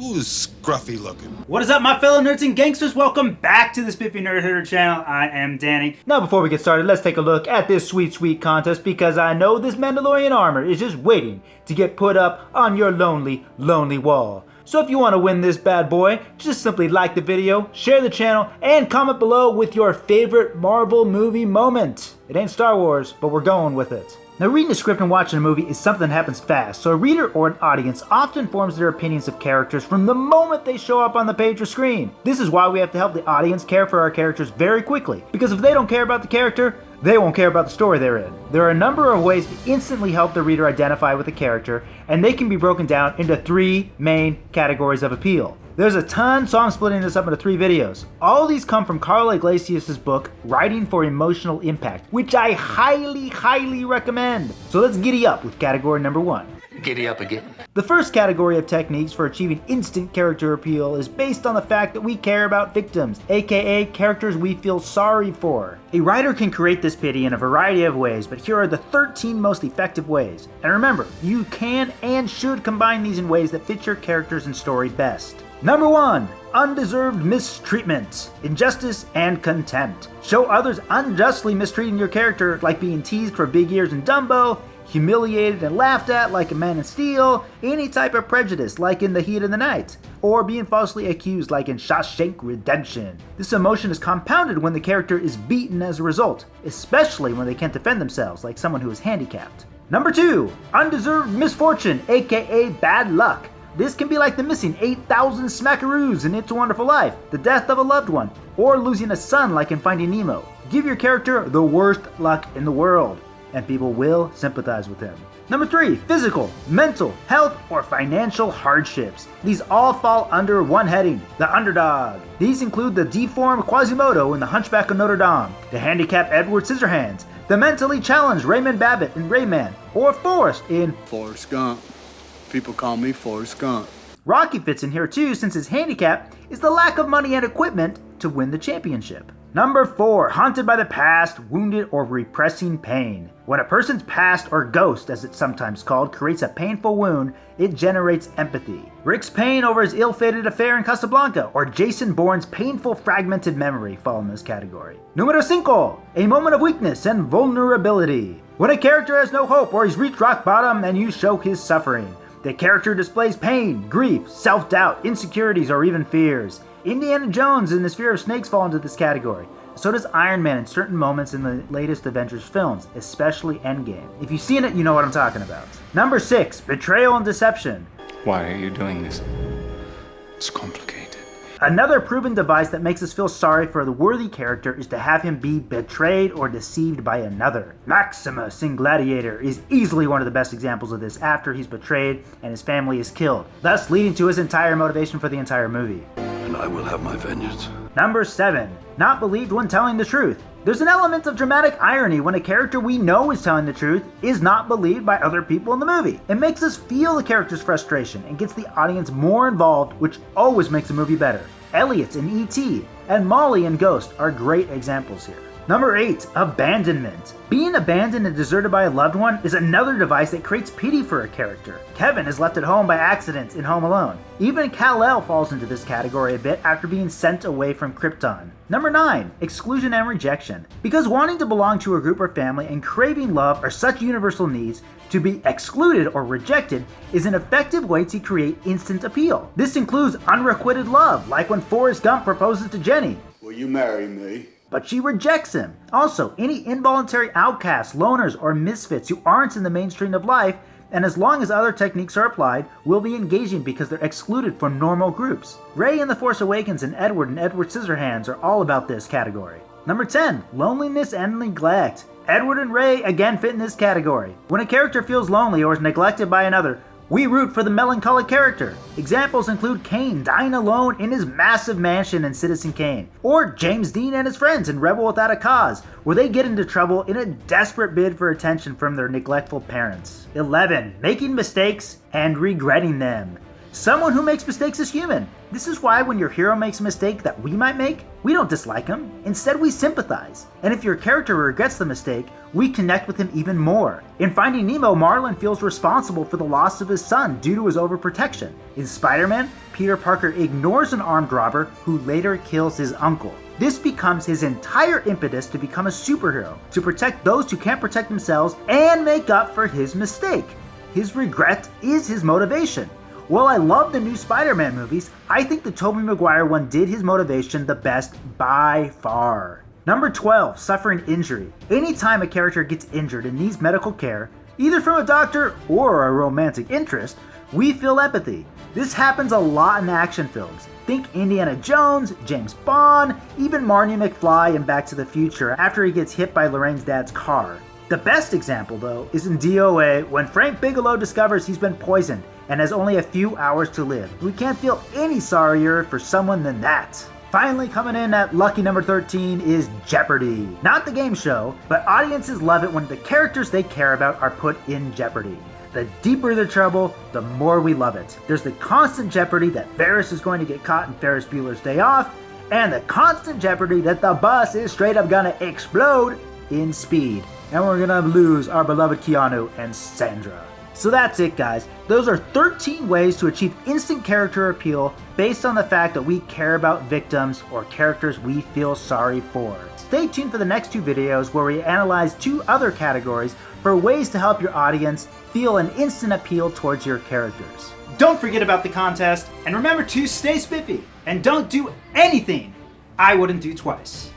Who's scruffy looking? What is up, my fellow nerds and gangsters? Welcome back to the Spiffy Nerd Hitter channel. I am Danny. Now, before we get started, let's take a look at this sweet contest, because I know this Mandalorian armor is just waiting to get put up on your lonely wall. So if you want to win this bad boy, just simply like the video, share the channel, and comment below with your favorite Marvel movie moment. It ain't Star Wars, but we're going with it. Now, reading a script and watching a movie is something that happens fast, so a reader or an audience often forms their opinions of characters from the moment they show up on the page or screen. This is why we have to help the audience care for our characters very quickly, because if they don't care about the character, they won't care about the story they're in. There are a number of ways to instantly help the reader identify with a character, and they can be broken down into three main categories of appeal. There's a ton, so I'm splitting this up into 3 videos. All of these come from Karl Iglesias' book, Writing for Emotional Impact, which I highly recommend. So let's giddy up with category number 1. Giddy up again. The first category of techniques for achieving instant character appeal is based on the fact that we care about victims, aka characters we feel sorry for. A writer can create this pity in a variety of ways, but here are the 13 most effective ways. And remember, you can and should combine these in ways that fit your characters and story best. Number 1. Undeserved Mistreatment, Injustice, and Contempt. Show others unjustly mistreating your character, like being teased for big ears in Dumbo, humiliated and laughed at like in Man of Steel, any type of prejudice like in The Heat of the Night, or being falsely accused like in Shawshank Redemption. This emotion is compounded when the character is beaten as a result, especially when they can't defend themselves like someone who is handicapped. Number 2. Undeserved Misfortune, aka Bad Luck. This can be like the missing 8,000 smackaroos in It's a Wonderful Life, the death of a loved one, or losing a son like in Finding Nemo. Give your character the worst luck in the world, and people will sympathize with him. Number 3. Physical, mental, health, or financial hardships. These all fall under one heading, the underdog. These include the deformed Quasimodo in The Hunchback of Notre Dame, the handicapped Edward Scissorhands, the mentally challenged Raymond Babbitt in Rayman, or Forrest in Forrest Gump. People call me Forrest Gump. Rocky fits in here too, since his handicap is the lack of money and equipment to win the championship. Number 4. Haunted by the past, wounded, or repressing pain. When a person's past, or ghost as it's sometimes called, creates a painful wound, it generates empathy. Rick's pain over his ill-fated affair in Casablanca, or Jason Bourne's painful fragmented memory fall in this category. Numero 5. A moment of weakness and vulnerability. When a character has no hope or he's reached rock bottom and you show his suffering. The character displays pain, grief, self-doubt, insecurities, or even fears. Indiana Jones and the Sphere of Snakes fall into this category. So does Iron Man in certain moments in the latest Avengers films, especially Endgame. If you've seen it, you know what I'm talking about. Number 6. Betrayal and Deception. Why are you doing this? It's complicated. Another proven device that makes us feel sorry for the worthy character is to have him be betrayed or deceived by another. Maximus in Gladiator is easily one of the best examples of this after he's betrayed and his family is killed, thus leading to his entire motivation for the entire movie. And I will have my vengeance. Number 7. Not believed when telling the truth. There's an element of dramatic irony when a character we know is telling the truth is not believed by other people in the movie. It makes us feel the character's frustration and gets the audience more involved, which always makes a movie better. Elliot in E.T. and Molly in Ghost are great examples here. Number 8. Abandonment. Being abandoned and deserted by a loved one is another device that creates pity for a character. Kevin is left at home by accident in Home Alone. Even Kal-El falls into this category a bit after being sent away from Krypton. Number 9. Exclusion and Rejection. Because wanting to belong to a group or family and craving love are such universal needs, to be excluded or rejected is an effective way to create instant appeal. This includes unrequited love, like when Forrest Gump proposes to Jenny. Will you marry me? But she rejects him. Also, any involuntary outcasts, loners, or misfits who aren't in the mainstream of life, and as long as other techniques are applied, will be engaging because they're excluded from normal groups. Rey in The Force Awakens and Edward Scissorhands are all about this category. Number 10. Loneliness and neglect. Edward and Rey again fit in this category. When a character feels lonely or is neglected by another, we root for the melancholic character. Examples include Kane dying alone in his massive mansion in Citizen Kane, or James Dean and his friends in Rebel Without a Cause, where they get into trouble in a desperate bid for attention from their neglectful parents. 11. Making mistakes and regretting them. Someone who makes mistakes is human. This is why when your hero makes a mistake that we might make, we don't dislike him. Instead, we sympathize. And if your character regrets the mistake, we connect with him even more. In Finding Nemo, Marlin feels responsible for the loss of his son due to his overprotection. In Spider-Man, Peter Parker ignores an armed robber who later kills his uncle. This becomes his entire impetus to become a superhero, to protect those who can't protect themselves and make up for his mistake. His regret is his motivation. While I love the new Spider-Man movies, I think the Tobey Maguire one did his motivation the best by far. Number 12, suffering injury. Anytime a character gets injured and needs medical care, either from a doctor or a romantic interest, we feel empathy. This happens a lot in action films. Think Indiana Jones, James Bond, even Marty McFly in Back to the Future after he gets hit by Lorraine's dad's car. The best example, though, is in DOA when Frank Bigelow discovers he's been poisoned and has only a few hours to live. We can't feel any sorrier for someone than that. Finally coming in at lucky number 13 is Jeopardy. Not the game show, but audiences love it when the characters they care about are put in jeopardy. The deeper the trouble, the more we love it. There's the constant jeopardy that Ferris is going to get caught in Ferris Bueller's Day Off, and the constant jeopardy that the bus is straight up gonna explode in Speed. And we're gonna lose our beloved Keanu and Sandra. So that's it, guys. Those are 13 ways to achieve instant character appeal based on the fact that we care about victims or characters we feel sorry for. Stay tuned for the next 2 videos where we analyze 2 other categories for ways to help your audience feel an instant appeal towards your characters. Don't forget about the contest, and remember to stay spiffy, and don't do anything I wouldn't do twice.